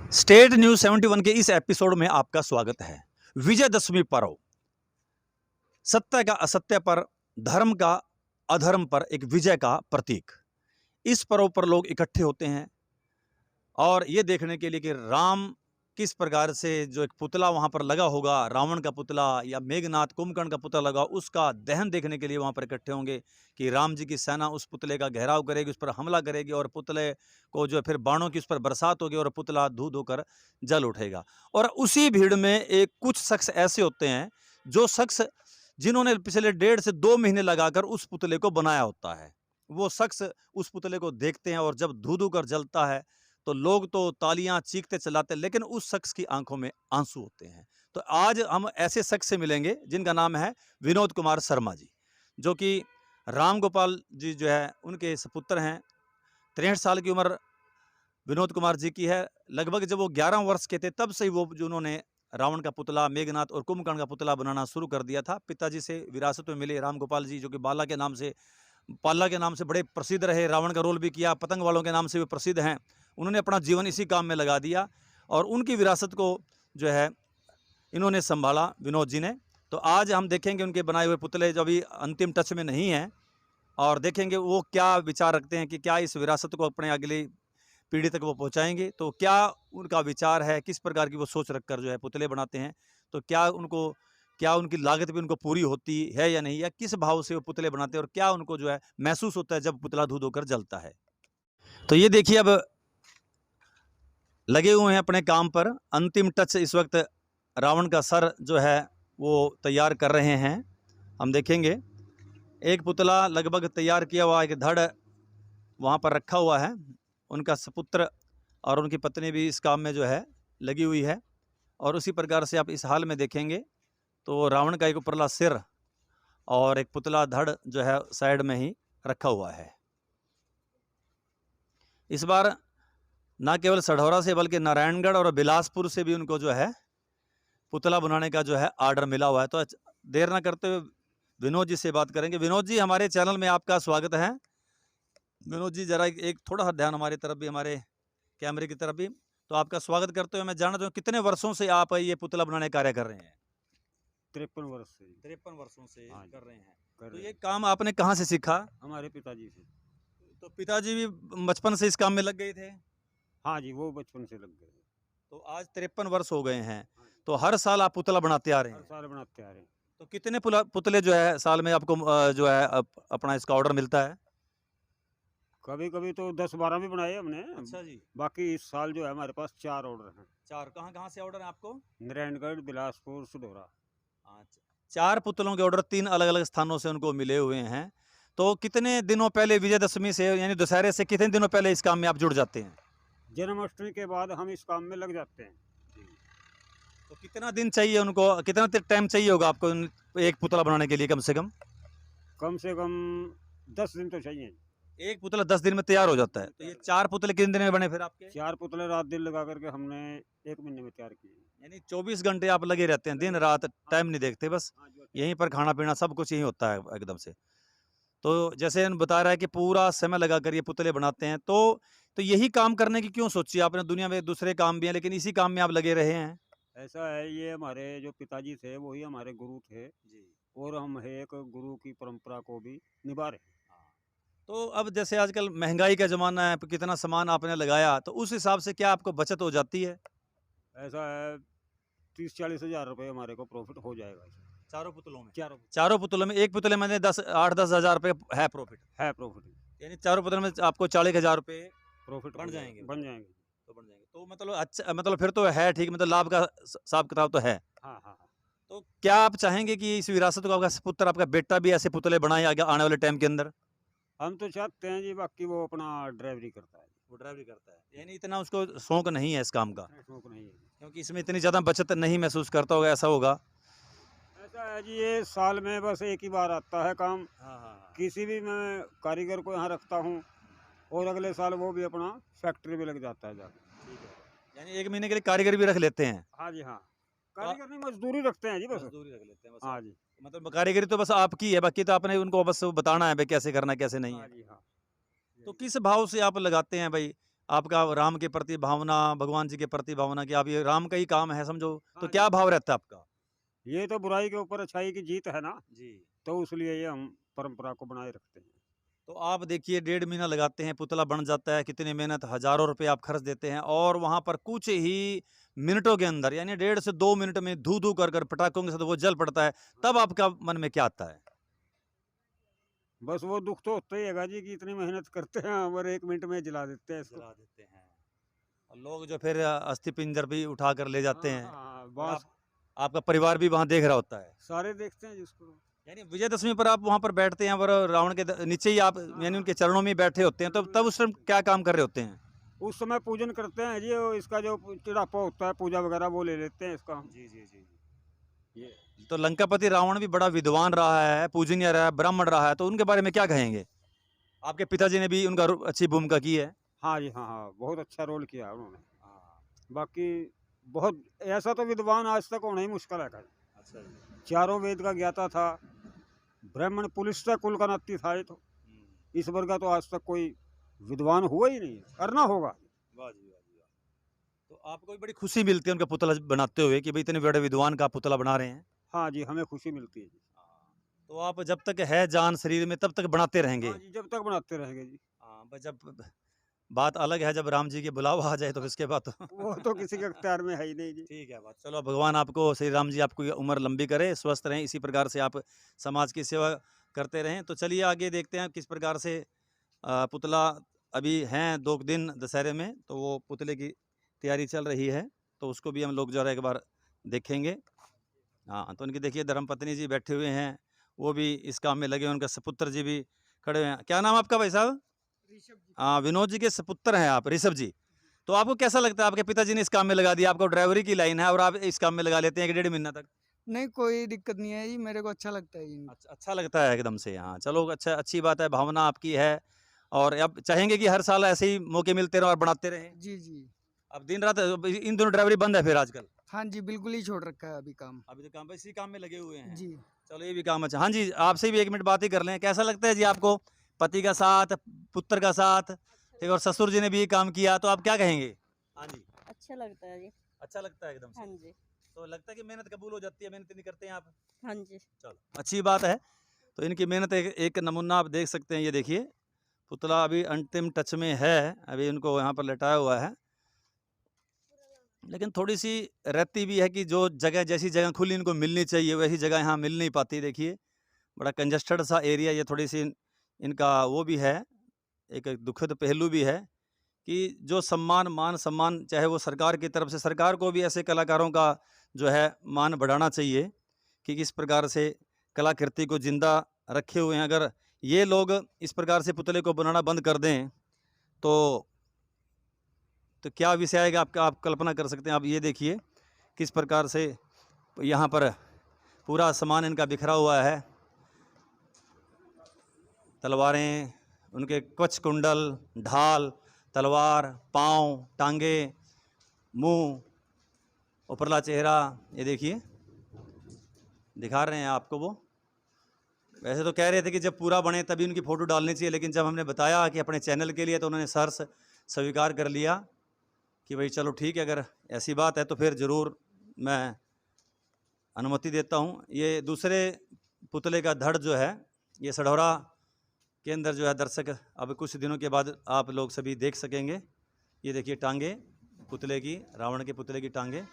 State news 71 के इस episode में आपका स्वागत है। विजयदशमी पर्व सत्य का असत्य पर, धर्म का अधर्म पर एक विजय का प्रतीक। इस पर्व पर लोग इकट्ठे होते हैं और ये देखने के लिए कि राम किस प्रकार से जो एक पुतला वहां पर लगा होगा, रावण का पुतला या मेघनाथ कुंभकर्ण का पुतला लगा, उसका दहन देखने के लिए वहां पर इकट्ठे होंगे कि राम जी की सेना उस पुतले का घेराव करेगी, उस पर हमला करेगी और पुतले को जो फिर बाणों की उस पर बरसात होगी और पुतला धू धू कर जल उठेगा। और उसी भीड़ में एक कुछ शख्स ऐसे होते हैं जो शख्स जिन्होंने पिछले 1.5 से 2 महीने लगाकर उस पुतले को बनाया होता है, वो शख्स उस पुतले को देखते हैं और जब धू धू कर जलता है तो लोग तो तालियां चीखते चलाते, लेकिन उस शख्स की आंखों में आंसू होते हैं। तो आज हम ऐसे शख्स से मिलेंगे जिनका नाम है विनोद कुमार शर्मा जी, जो कि राम गोपाल जी जो है उनके सपुत्र हैं। 63 साल की उम्र विनोद कुमार जी की है। लगभग जब वो 11 वर्ष के थे तब से ही वो जो उन्होंने रावण का पुतला, मेघनाथ और कुंभकर्ण का पुतला बनाना शुरू कर दिया था। पिताजी से विरासत में मिले राम गोपाल जी, जो कि पाला के नाम से बड़े प्रसिद्ध रहे, रावण का रोल भी किया, पतंग वालों के नाम से भी प्रसिद्ध हैं। उन्होंने अपना जीवन इसी काम में लगा दिया और उनकी विरासत को जो है इन्होंने संभाला विनोद जी ने। तो आज हम देखेंगे उनके बनाए हुए पुतले जो अभी अंतिम टच में नहीं हैं, और देखेंगे वो क्या विचार रखते हैं कि क्या इस विरासत को अपने अगली पीढ़ी तक वो पहुंचाएंगे। तो क्या उनका विचार है, किस प्रकार की वो सोच रखकर जो है पुतले बनाते हैं, तो क्या उनकी लागत भी उनको पूरी होती है या नहीं, या किस भाव से वो पुतले बनाते हैं और क्या उनको जो है महसूस होता है जब पुतला धो धोकर जलता है। तो ये देखिए अब लगे हुए हैं अपने काम पर। अंतिम टच इस वक्त रावण का सर जो है वो तैयार कर रहे हैं। हम देखेंगे एक पुतला लगभग तैयार किया हुआ, एक धड़ वहाँ पर रखा हुआ है। उनका सपुत्र और उनकी पत्नी भी इस काम में जो है लगी हुई है। और उसी प्रकार से आप इस हाल में देखेंगे तो रावण का एक उपरला सिर और एक पुतला धड़ जो है साइड में ही रखा हुआ है। इस बार ना केवल सढौरा से बल्कि नारायणगढ़ और बिलासपुर से भी उनको जो है पुतला बनाने का जो है आर्डर मिला हुआ है। तो देर ना करते हुए विनोद जी से बात करेंगे। विनोद जी, हमारे चैनल में आपका स्वागत है। विनोद जी जरा एक थोड़ा सा ध्यान हमारी तरफ भी, हमारे कैमरे की तरफ भी। तो आपका स्वागत करते हुए मैं जानना चाहूँ कितने वर्षों से आप ये पुतला बनाने कार्य कर रहे हैं? 53 वर्ष से। 53 वर्षों से हाँ कर रहे हैं। कर तो रहे ये हैं। काम आपने कहाँ से सीखा? हमारे पिताजी से। तो पिताजी भी बचपन से इस काम में लग गए थे? हाँ जी, वो बचपन से लग गए। तो आज 53 वर्ष हो गए हैं। हाँ जी, तो हर साल आप पुतला बनाते आ रहे हर हैं। साल बनाते आ रहे हैं। तो कितने पुतले जो है साल में आपको जो है अपना इसका ऑर्डर मिलता है? कभी कभी तो 10-12 भी बनाए हमने। अच्छा जी। बाकी इस साल जो है हमारे पास 4 ऑर्डर हैं। 4 कहाँ कहाँ से ऑर्डर है आपको? नारायणगढ़, बिलासपुर, सढौरा। अच्छा, 4 पुतलों के ऑर्डर 3 अलग अलग स्थानों से उनको मिले हुए हैं। तो कितने दिनों पहले, विजयदशमी से यानी दशहरे से कितने दिनों पहले इस काम में आप जुड़ जाते हैं? जन्माष्टमी के बाद हम इस काम में लग जाते हैं। तो कितना दिन चाहिए उनको, कितना टाइम चाहिए होगा आपको एक पुतला बनाने के लिए कम से कम 10 दिन तो चाहिए। एक पुतला 10 दिन में तैयार हो जाता है। तो ये 4 पुतले कितने दिन में बने फिर आपके? 4 पुतले रात दिन लगा करके हमने 1 महीने में तैयार किए। यानी 24 घंटे आप लगे रहते हैं, दिन रात टाइम नहीं देखते, बस हाँ जी, यहीं पर खाना पीना सब कुछ यहीं होता है एकदम से। तो जैसे बता रहा है कि पूरा समय लगाकर ये पुतले बनाते हैं, तो यही काम करने की क्यों सोची आपने? दुनिया में दूसरे काम भी हैं लेकिन इसी काम में आप लगे रहे हैं। ऐसा है, ये हमारे जो पिताजी थे वही हमारे गुरु थे जी। और हम एक गुरु की परंपरा को भी निभा रहे हैं। तो अब जैसे आजकल महंगाई का ज़माना है, कितना सामान आपने लगाया, तो उस हिसाब से क्या आपको बचत हो जाती है? ऐसा है, 30-40 हज़ार रुपये हमारे को प्रॉफिट हो जाएगा इसमें। चारों पुतलों में? चारों चारों पुतलों में, एक पुतले में 8-10 हज़ार रुपये है प्रॉफिट। है प्रॉफिट। यानी चारों पुतलों में आपको 40,000 रुपये प्रॉफिट बन जाएंगे। बन जाएंगे। तो बन जाएंगे, तो मतलब अच्छा, मतलब फिर तो है ठीक, मतलब लाभ का हिसाब किताब तो है। हाँ हाँ हाँ। तो क्या आप चाहेंगे कि इस विरासत को आपका पुत्र, आपका बेटा भी ऐसे पुतले बनाए आगे आने वाले टाइम के अंदर? हम तो चाहते हैं जी, बाकी वो अपना ड्राइवरी करता है। वो ड्राइवरी करता है, यानी इतना उसको शौक नहीं है इस काम का, नहीं, शौक नहीं है जी। क्योंकि इसमें इतनी ज़्यादा बचत नहीं महसूस करता होगा, ऐसा होगा। ऐसा है जी, ये साल में बस एक ही बार आता है काम। हाँ हाँ। किसी भी मैं कारीगर को यहाँ रखता हूँ और अगले साल वो भी अपना फैक्ट्री में लग जाता है जाकर। ठीक है, यानी 1 महीने के लिए कारीगर भी रख लेते हैं? हाँ जी हाँ, कारीगर नहीं, मजदूरी रखते हैं जी बस। मजदूरी रख लेते हैं बस। हाँ जी। मतलब कारीगरी तो बस आपकी है, बाकी तो आपने उनको बस बताना है भाई कैसे करना है कैसे नहीं हाँ है। जी हाँ। तो किस भाव से आप लगाते हैं भाई? आपका राम के प्रति भावना, भगवान जी के प्रति भावना कि आप ये राम का ही काम है समझो, तो हाँ क्या जी। भाव रहता है आपका? ये तो बुराई के ऊपर अच्छाई की जीत है ना, जी। तो इसलिए ये हम परंपरा को बनाए रखते हैं। तो आप देखिए 1.5 महीना लगाते हैं, पुतला बन जाता है, कितनी मेहनत, हज़ारों रुपए आप खर्च देते हैं और वहाँ पर कुछ ही मिनटों के अंदर यानी 1.5 से 2 मिनट में धू-धू कर पटाखों के साथ वो जल पड़ता है, तब आपका मन में क्या आता है? बस वो दुःख तो होता ही हैगा जी कि इतनी मेहनत करते हैं और 1 मिनट में जला देते हैं इसको। जला देते हैं। और लोग जो फिर अस्थि पिंजर भी उठाकर ले जाते हाँ, हैं हाँ, और बस आपका परिवार भी वहाँ देख रहा होता है। सारे देखते हैं जिसको। यानी विजयदशमी पर आप वहाँ पर बैठते हैं और रावण के नीचे ही आप हाँ, यानी हाँ, उनके चरणों में ही बैठे होते हैं, चरणों तब में तब उस बैठे टाइम होते हैं। क्या काम कर रहे होते हैं? उस समय पूजन करते हैं जी, और इसका जो चिड़ापा होता है, पूजा वगैरह वो ले लेते हैं इसका हम। जी, जी, जी। ये तो लंकापति रावण भी बड़ा विद्वान रहा है, पूजनीय रहा है, ब्राह्मण रहा है, तो उनके बारे में क्या कहेंगे? आपके पिताजी ने भी उनका अच्छी भूमिका की है। हाँ जी, हाँ, हाँ, बहुत अच्छा रोल किया उन्होंने। हाँ, बाकी बहुत ऐसा तो विद्वान आज तक होना ही मुश्किल है। अच्छा जी। चारों वेद का ज्ञाता था, ब्राह्मण पुलिस कुल का नाती था ये तो। इस वर्ग का तो आज तक कोई विद्वान हुआ ही नहीं, करना होगा। वाह जी, वाह जी, वाह! तो आपको भी बड़ी खुशी मिलती है उनका पुतला बनाते हुए कि भाई इतने बड़े विद्वान का पुतला बना रहे हैं। हाँ जी, हमें खुशी मिलती है जी। हाँ, तो आप जब तक है जान शरीर में तब तक बनाते रहेंगे। हाँ जी, जब तक बनाते रहेंगे जी। हाँ, बस जब बात अलग है जब राम जी के बुलावा आ जाए तो इसके बाद तो वो तो किसी के अख्तियार में है ही नहीं जी। ठीक है बात। चलो भगवान आपको श्री राम जी आपको उम्र लंबी करे, स्वस्थ रहें, इसी प्रकार से आप समाज की सेवा करते रहें। तो चलिए आगे देखते हैं किस प्रकार से पुतला अभी हैं 2 दिन दशहरे में, तो वो पुतले की तैयारी चल रही है, तो उसको भी हम लोग ज़रा एक बार देखेंगे। हाँ, तो उनकी देखिए धर्मपत्नी जी बैठे हुए हैं, वो भी इस काम में लगे हुए हैं, उनके सपुत्र जी भी खड़े हुए हैं। क्या नाम आपका भाई साहब? हाँ, विनोद जी के सपुत्र हैं आप, ऋषभ जी। तो आपको कैसा लगता है आपके पिताजी ने इस काम में लगा दिया, आपको ड्राइवरी की लाइन है और आप इस काम में लगा लेते हैं 1 डेढ़ महीना तक? नहीं, कोई दिक्कत नहीं है जी, मेरे को अच्छा लगता है जी। अच्छा लगता है एकदम से, हाँ, चलो अच्छा अच्छी बात है, भावना आपकी है और अब चाहेंगे कि हर साल ऐसे ही मौके मिलते रहें और बनाते रहें? जी, जी। अब दिन-रात इन दोनों ड्राइवरी बंद है फिर आजकल? हाँ जी, बिल्कुल ही छोड़ रखा है अभी काम। अभी तो काम इसी काम में लगे हुए हैं। जी। चलो ये भी काम अच्छा। हाँ जी, आपसे भी 1 मिनट बात ही कर लें। कैसा लगता है जी आपको? पति का साथ, पुत्र का साथ, ठीक और ससुर जी ने भी ये काम किया, तो आप क्या कहेंगे? हाँ जी, अच्छा लगता है जी। अच्छा लगता है एकदम से। हाँ जी। तो लगता है कि मेहनत कबूल हो जाती है, मेहनत नहीं करते हैं आप? हाँ जी। चलो, अच्छी बात है। तो इनकी मेहनत एक नमूना आप देख सकते हैं, ये देखिए, पुतला अभी अंतिम टच में है, अभी इनको यहाँ पर लटाया हुआ है। लेकिन थोड़ी-सी रहती भी है कि जो जगह जैसी जगह खुली इनको मिलनी चाहिए, वैसी जगह यहाँ मिल नहीं पाती देखिए। बड़ा कंजस्टेड सा एरिया ये थोड़ी-सी इनका वो भी है, एक दुखद पहलू भी है कि जो सम्मान, मान-सम्मान चाहे वो सरकार की तरफ से सरकार को भी ऐसे कलाकारों का जो है मान बढ़ाना चाहिए कि किस प्रकार से कलाकृति को ज़िंदा रखे हुए हैं। अगर ये लोग इस प्रकार से पुतले को बनाना बंद कर दें, तो क्या विषय आएगा आपका, आप कल्पना कर सकते हैं। आप ये देखिए किस प्रकार से यहाँ पर पूरा सामान इनका बिखरा हुआ है। तलवारें, उनके कवच कुंडल, ढाल, तलवार, पाँव, टांगे, मुंह, उपरला चेहरा, ये देखिए दिखा रहे हैं आपको वो। वैसे तो कह रहे थे कि जब पूरा बने तभी उनकी फ़ोटो डालनी चाहिए, लेकिन जब हमने बताया कि अपने चैनल के लिए तो उन्होंने सहर्ष स्वीकार कर लिया कि भाई चलो ठीक है, अगर ऐसी बात है तो फिर ज़रूर मैं अनुमति देता हूँ। ये दूसरे पुतले का धड़ जो है ये सढौरा के अंदर जो है दर्शक अब कुछ दिनों के बाद आप लोग सभी देख सकेंगे। ये देखिए टांगे पुतले की, रावण के पुतले की टांगे।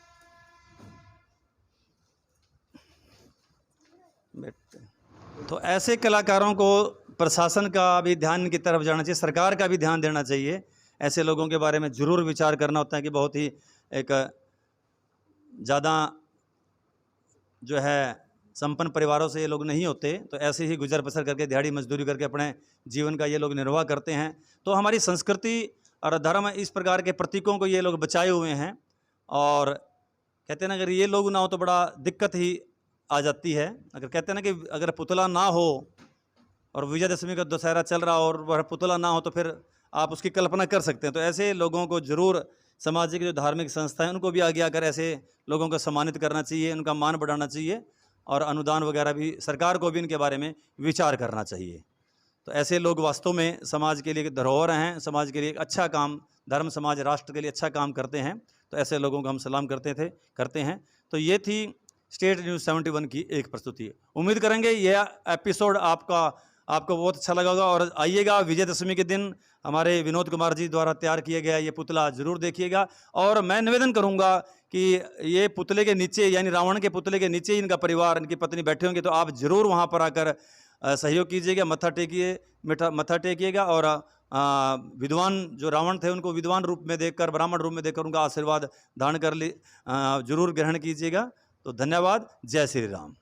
तो ऐसे कलाकारों को प्रशासन का भी ध्यान की तरफ जाना चाहिए, सरकार का भी ध्यान देना चाहिए। ऐसे लोगों के बारे में ज़रूर विचार करना होता है कि बहुत ही एक ज़्यादा जो है संपन्न परिवारों से ये लोग नहीं होते, तो ऐसे ही गुजर बसर करके दिहाड़ी मजदूरी करके अपने जीवन का ये लोग निर्वाह करते हैं। तो हमारी संस्कृति और धर्म इस प्रकार के प्रतीकों को ये लोग बचाए हुए हैं और कहते हैं ना, अगर ये लोग ना हो तो बड़ा दिक्कत ही आ जाती है। अगर कहते हैं ना कि अगर पुतला ना हो और विजयदशमी का दशहरा चल रहा हो और वह पुतला ना हो तो फिर आप उसकी कल्पना कर सकते हैं। तो ऐसे लोगों को ज़रूर सामाजिक जो धार्मिक संस्थाएं उनको भी आगे आकर ऐसे लोगों को सम्मानित करना चाहिए, उनका मान बढ़ाना चाहिए और अनुदान वगैरह भी सरकार को भी इनके बारे में विचार करना चाहिए। तो ऐसे लोग वास्तव में समाज के लिए एक धरोहर हैं, समाज के लिए एक अच्छा काम धर्म समाज राष्ट्र के लिए अच्छा काम करते हैं, तो ऐसे लोगों को हम सलाम करते हैं। तो ये थी स्टेट न्यूज़ 71 की एक प्रस्तुति। उम्मीद करेंगे यह एपिसोड आपको बहुत अच्छा लगा होगा, और आइएगा विजयदशमी के दिन हमारे विनोद कुमार जी द्वारा तैयार किया गया ये पुतला जरूर देखिएगा। और मैं निवेदन करूंगा कि ये पुतले के नीचे, यानी रावण के पुतले के नीचे इनका परिवार, इनकी पत्नी बैठे होंगे, तो आप जरूर वहां पर आकर सहयोग कीजिएगा, मत्था टेकिएगा, और विद्वान जो रावण थे उनको विद्वान रूप में देखकर, ब्राह्मण रूप में देखकर उनका आशीर्वाद धारण कर जरूर ग्रहण कीजिएगा। तो धन्यवाद। जय श्री राम।